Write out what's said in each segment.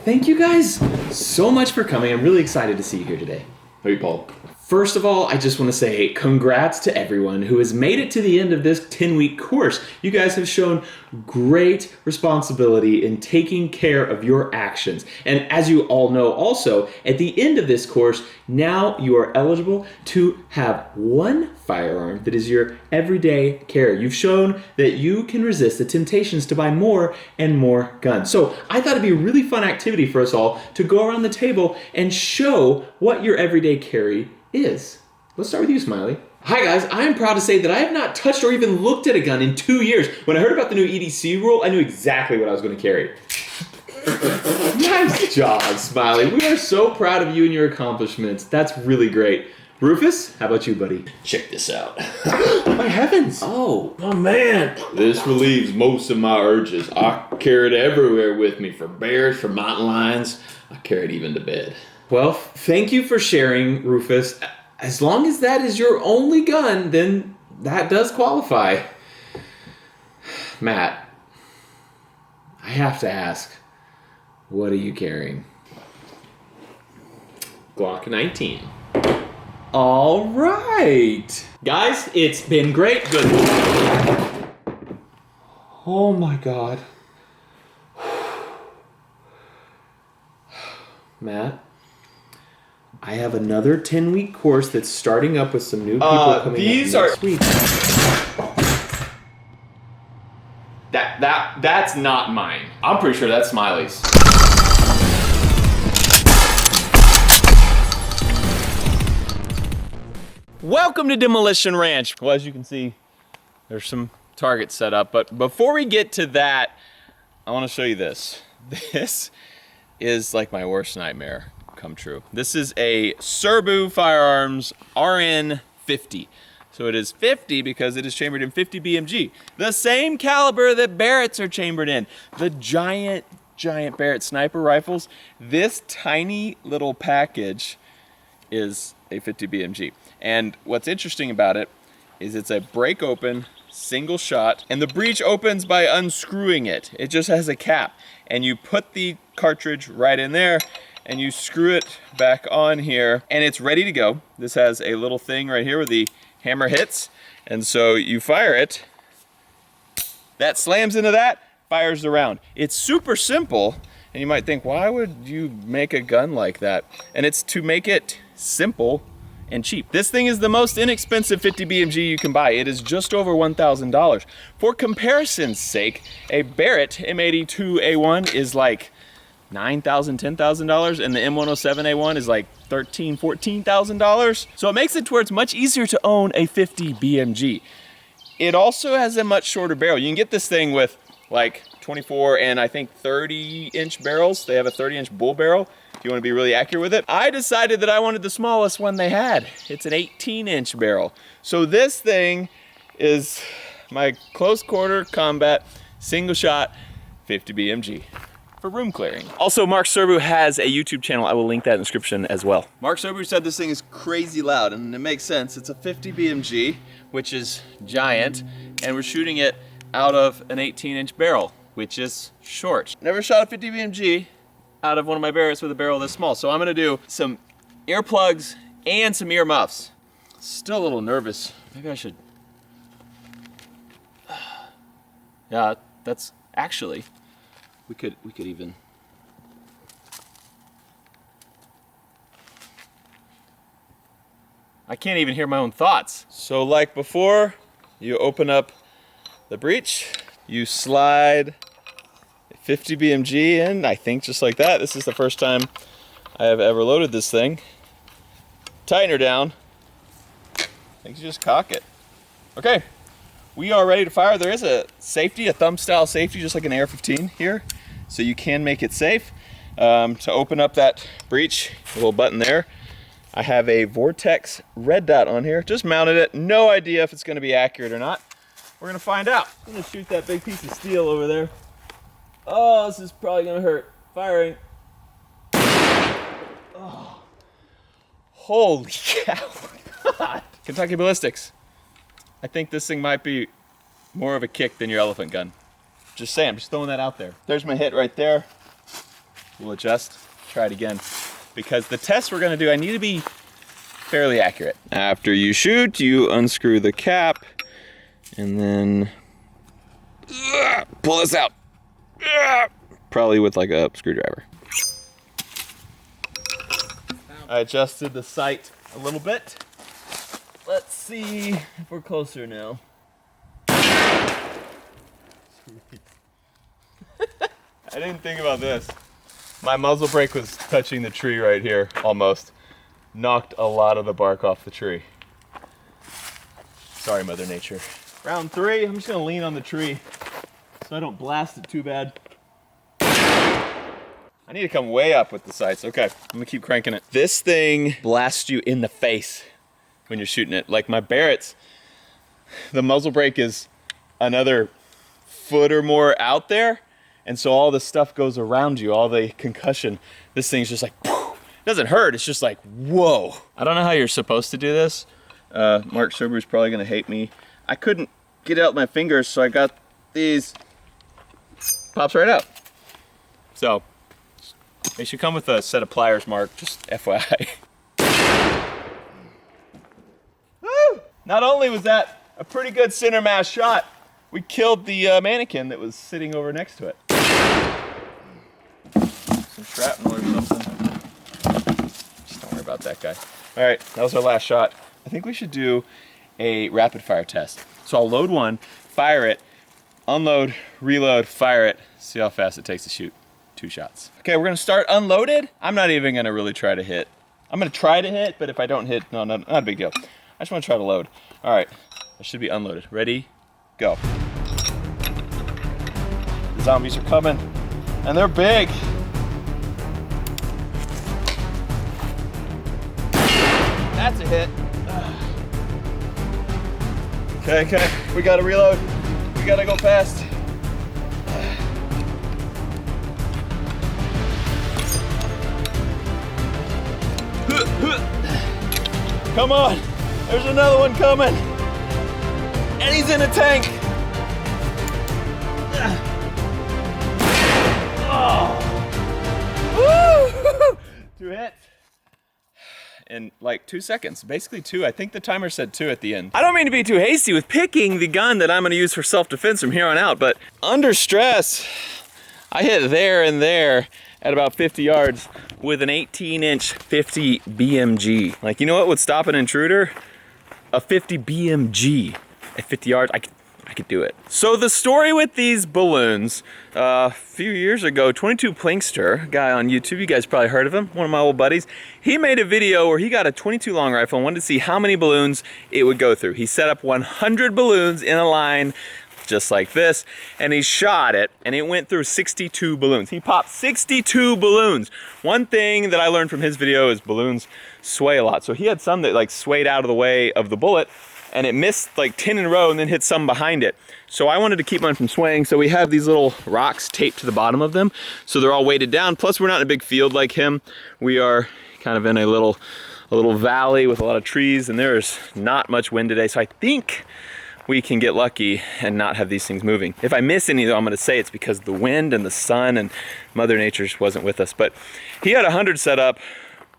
Thank you guys so much for coming. I'm really excited to see you here today. Hey, Paul. First of all, I just want to say congrats to everyone who has made it to the end of this 10-week course. You guys have shown great responsibility in taking care of your actions. And as you all know also, at the end of this course, now you are eligible to have one firearm that is your everyday carry. You've shown that you can resist the temptations to buy more and more guns. So I thought it'd be a really fun activity for us all to go around the table and show what your everyday carry is. Let's start with you, Smiley. Hi guys, I am proud to say that I have not touched or even looked at a gun in 2 years. When I heard about the new EDC rule, I knew exactly what I was going to carry. Nice job, Smiley. We are so proud of you and your accomplishments. That's really great. Rufus, how about you, buddy? Check this out. My heavens. Oh man. This relieves most of my urges. I carry it everywhere with me, for bears, for mountain lions. I carry it even to bed. Well, thank you for sharing, Rufus. As long as that is your only gun, then that does qualify. Matt, I have to ask, what are you carrying? Glock 19. All right. Guys, it's been great. Good. Oh my God. Matt, I have another 10-week course that's starting up with some new people coming these up next week. That's not mine. I'm pretty sure that's Smiley's. Welcome to Demolition Ranch. Well, as you can see, there's some targets set up, but before we get to that, I want to show you this. This is like my worst nightmare come true. This is a Serbu Firearms RN50. So it is 50 because it is chambered in 50 BMG. The same caliber that Barrett's are chambered in. The giant Barrett sniper rifles. This tiny little package is a 50 BMG. And what's interesting about it is it's a break open, single shot, and the breech opens by unscrewing it. It just has a cap. And you put the cartridge right in there, and you screw it back on here, and it's ready to go. This has a little thing right here where the hammer hits, and so you fire it, that slams into that, fires the round. It's super simple, and you might think, why would you make a gun like that? And it's to make it simple and cheap. This thing is the most inexpensive 50 BMG you can buy. It is just over $1,000. For comparison's sake, a Barrett M82A1 is like $9,000, $10,000, and the M107A1 is like $13,000, $14,000. So it makes it to where it's much easier to own a 50 BMG. It also has a much shorter barrel. You can get this thing with like 24 and I think 30-inch barrels. They have a 30-inch bull barrel if you want to be really accurate with it. I decided that I wanted the smallest one they had. It's an 18-inch barrel. So this thing is my close quarter combat single shot 50 BMG. For room clearing. Also, Mark Serbu has a YouTube channel. I will link that in the description as well. Mark Serbu said this thing is crazy loud, and it makes sense. It's a 50 BMG, which is giant, and we're shooting it out of an 18-inch barrel, which is short. Never shot a 50 BMG out of one of my Barretts with a barrel this small, so I'm gonna do some earplugs and some ear muffs. Still a little nervous. Maybe I should. Yeah, that's actually. We could even. I can't even hear my own thoughts. So like before, you open up the breech, you slide a 50 BMG in, I think just like that. This is the first time I have ever loaded this thing. Tighten her down. I think you just cock it. Okay. We are ready to fire. There is a safety, a thumb style safety, just like an AR-15 here. So you can make it safe. To open up that breech, a little button there. I have a Vortex red dot on here. Just mounted it. No idea if it's going to be accurate or not. We're going to find out. I'm going to shoot that big piece of steel over there. Oh, this is probably going to hurt. Firing. Oh. Holy cow. Kentucky Ballistics. I think this thing might be more of a kick than your elephant gun. Just saying, I'm just throwing that out there. There's my hit right there. we'll adjust, try it again. Because the test we're gonna do, I need to be fairly accurate. After you shoot, you unscrew the cap and then pull this out. Probably with like a screwdriver. I adjusted the sight a little bit. Let's see if we're closer now. I didn't think about this. My muzzle brake was touching the tree right here, almost. Knocked a lot of the bark off the tree. Sorry, Mother Nature. Round 3, I'm just gonna lean on the tree so I don't blast it too bad. I need to come way up with the sights. Okay, I'm gonna keep cranking it. This thing blasts you in the face when you're shooting it. Like my Barrett's, the muzzle brake is another foot or more out there, and so all the stuff goes around you, all the concussion. This thing's just like, it doesn't hurt, it's just like, whoa. I don't know how you're supposed to do this. Mark Serber's probably gonna hate me. I couldn't get out my fingers, so I got these. Pops right out. So, they should come with a set of pliers, Mark, just FYI. Woo! Not only was that a pretty good center mass shot, we killed the mannequin that was sitting over next to it. Some shrapnel or something. Just don't worry about that guy. All right, that was our last shot. I think we should do a rapid fire test. So I'll load one, fire it, unload, reload, fire it, see how fast it takes to shoot 2 shots. Okay, we're gonna start unloaded. I'm not even gonna really try to hit. I'm gonna try to hit, but if I don't hit, no, not a big deal. I just wanna try to load. All right, I should be unloaded. Ready, go. The zombies are coming, and they're big. That's a hit. Okay, we gotta reload. We gotta go fast. Come on, there's another one coming. And he's in a tank. Oh. Woo! 2 hits. In like 2 seconds, basically 2. I think the timer said 2 at the end. I don't mean to be too hasty with picking the gun that I'm gonna use for self-defense from here on out, but under stress, I hit there and there at about 50 yards with an 18-inch 50 BMG. Like, you know what would stop an intruder? A 50 BMG at 50 yards. I could do it. So the story with these balloons, a few years ago, 22 Plinkster, guy on YouTube, you guys probably heard of him, one of my old buddies. He made a video where he got a 22 long rifle and wanted to see how many balloons it would go through. He set up 100 balloons in a line just like this, and he shot it, and it went through 62 balloons. He popped 62 balloons. One thing that I learned from his video is balloons sway a lot. So he had some that like swayed out of the way of the bullet, and it missed like 10 in a row and then hit some behind it. So I wanted to keep mine from swaying, so we have these little rocks taped to the bottom of them, so they're all weighted down. Plus, we're not in a big field like him. We are kind of in a little valley with a lot of trees, and there's not much wind today, so I think we can get lucky and not have these things moving. If I miss any though, I'm gonna say it's because the wind and the sun and Mother Nature wasn't with us. But he had 100 set up.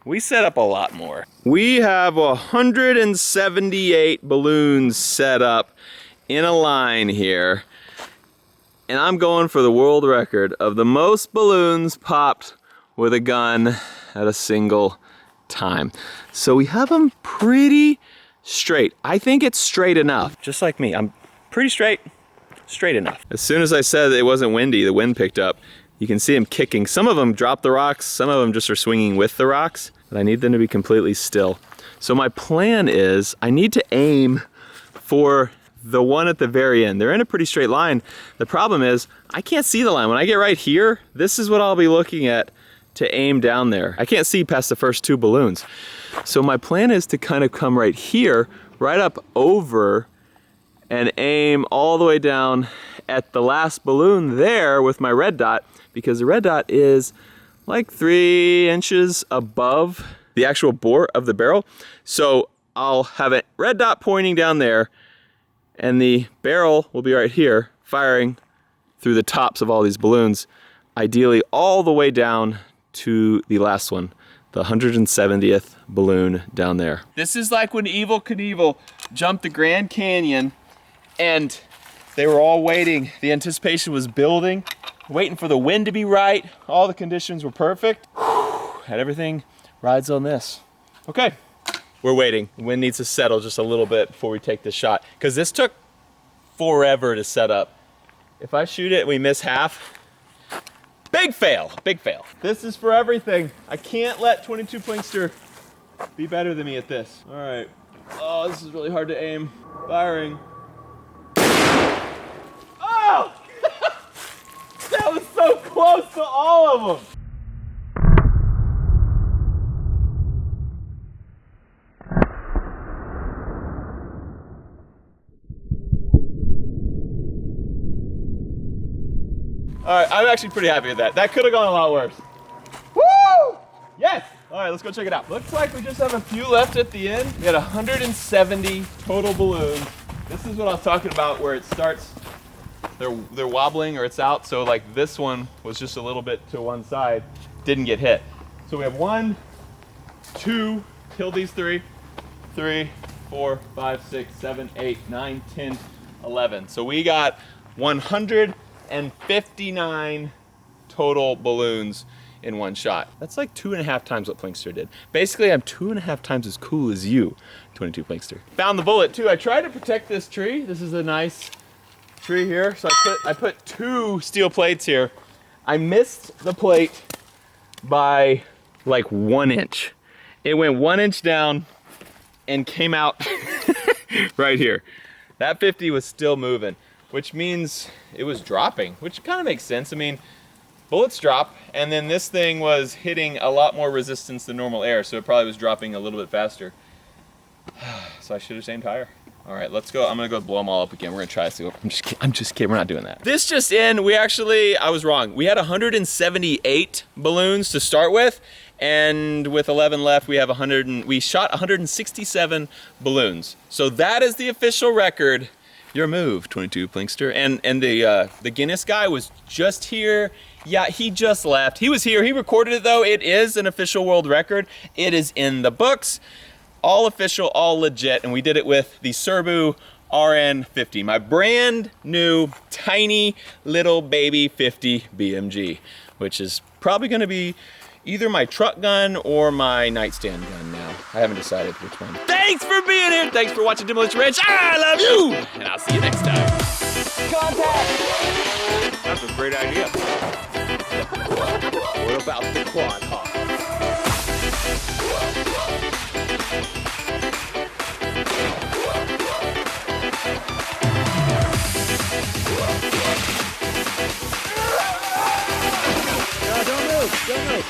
We set up a lot more. We have 178 balloons set up in a line here. And I'm going for the world record of the most balloons popped with a gun at a single time. So we have them pretty straight. I think it's straight enough. Just like me, I'm pretty straight enough. As soon as I said it wasn't windy, the wind picked up. You can see them kicking. Some of them drop the rocks, some of them just are swinging with the rocks, but I need them to be completely still. So my plan is I need to aim for the one at the very end. They're in a pretty straight line. The problem is I can't see the line. When I get right here, this is what I'll be looking at to aim down there. I can't see past the first 2 balloons. So my plan is to kind of come right here, right up over, and aim all the way down at the last balloon there with my red dot, because the red dot is like 3 inches above the actual bore of the barrel. So I'll have a red dot pointing down there, and the barrel will be right here, firing through the tops of all these balloons ideally all the way down to the last one, the 170th balloon down there. This is like when Evel Knievel jumped the Grand Canyon and they were all waiting. The anticipation was building, waiting for the wind to be right. All the conditions were perfect. And everything rides on this. Okay, we're waiting. The wind needs to settle just a little bit before we take this shot, because this took forever to set up. If I shoot it and we miss half, big fail, big fail. This is for everything. I can't let 22 Plinkster be better than me at this. All right. Oh, this is really hard to aim. Firing. Oh! That was so close to all of them. All right, I'm actually pretty happy with that. That could have gone a lot worse. Woo! Yes! All right, let's go check it out. Looks like we just have a few left at the end. We had 170 total balloons. This is what I was talking about, where it starts, they're wobbling or it's out. So like this one was just a little bit to one side, didn't get hit. So we have 1, 2, killed these 3, 4, 5, 6, 7, 8, 9, 10, 11. So we got 159 total balloons in one shot. That's like 2.5 times what Plinkster did. Basically, I'm 2.5 times as cool as you, 22 Plinkster. Found the bullet too. I tried to protect this tree. This is a nice tree here. So I put 2 steel plates here. I missed the plate by like 1 inch. It went 1 inch down and came out right here. That 50 was still moving, which means it was dropping, which kind of makes sense. I mean, bullets drop, and then this thing was hitting a lot more resistance than normal air, so it probably was dropping a little bit faster. So I should have aimed higher. All right, let's go. I'm gonna go blow them all up again. We're gonna try this. I'm just kidding. We're not doing that. This just in, I was wrong. We had 178 balloons to start with, and with 11 left, we have we shot 167 balloons. So that is the official record. Your move, 22 Plinkster. And the Guinness guy was just here. Yeah, he just left. He was here. He recorded it though. It is an official world record. It is in the books. All official, all legit. And we did it with the Serbu RN50, my brand new, tiny, little baby 50 BMG, which is probably gonna be either my truck gun or my nightstand gun now. I haven't decided which one. Thanks for being here. Thanks for watching Demolition Ranch. I love you. And I'll see you next time. Contact. That's a great idea. What about the quad hawk? Don't move.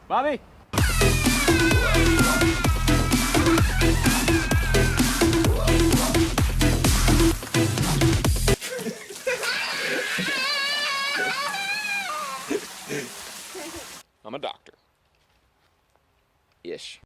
Bobby? I'm a doctor. Ish.